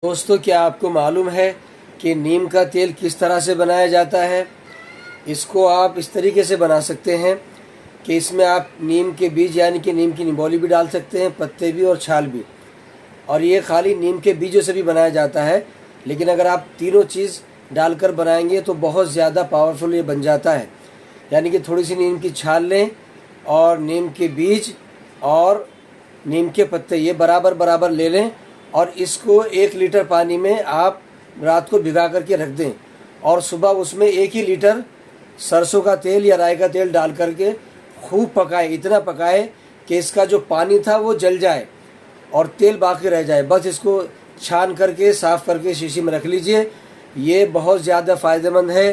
दोस्तों, क्या आपको मालूम है कि नीम का तेल किस तरह से बनाया जाता है। इसको आप इस तरीके से बना सकते हैं कि इसमें आप नीम के बीज यानी कि नीम की निबोली भी डाल सकते हैं, पत्ते भी और छाल भी। और ये खाली नीम के बीजों से भी बनाया जाता है, लेकिन अगर आप तीनों चीज़ डालकर बनाएंगे तो बहुत ज़्यादा पावरफुल ये बन जाता है। यानी कि थोड़ी सी नीम की छाल लें और नीम के बीज और नीम के पत्ते ये बराबर बराबर ले लें और इसको 1 लीटर पानी में आप रात को भिगा करके रख दें और सुबह उसमें 1 ही लीटर सरसों का तेल या राई का तेल डाल करके खूब पकाएं। इतना पकाएं कि इसका जो पानी था वो जल जाए और तेल बाकी रह जाए। बस इसको छान करके साफ़ करके शीशी में रख लीजिए। ये बहुत ज़्यादा फ़ायदेमंद है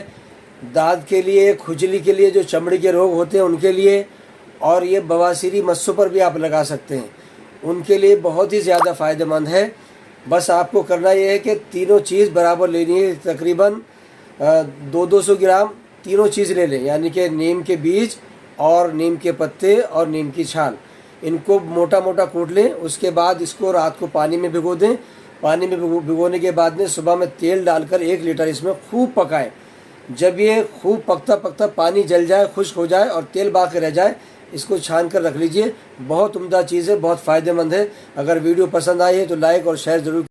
दांत के लिए, खुजली के लिए, जो चमड़ी के रोग होते हैं उनके लिए, और ये बवासीरी मस्सों पर भी आप लगा सकते हैं, उनके लिए बहुत ही ज़्यादा फ़ायदेमंद है। बस आपको करना ये है कि तीनों चीज़ बराबर लेनी है। तकरीबन 200 ग्राम तीनों चीज़ ले लें, यानी कि नीम के बीज और नीम के पत्ते और नीम की छाल। इनको मोटा मोटा कूट लें। उसके बाद इसको रात को पानी में भिगो दें। पानी में भिगोने के बाद में सुबह में तेल डालकर 1 लीटर इसमें खूब पकाएं। जब ये खूब पकता पकता पानी जल जाए, खुश्क हो जाए और तेल बाकी रह जाए, इसको छान कर रख लीजिए। बहुत उम्दा चीज़ है, बहुत फ़ायदेमंद है। अगर वीडियो पसंद आई है तो लाइक और शेयर ज़रूर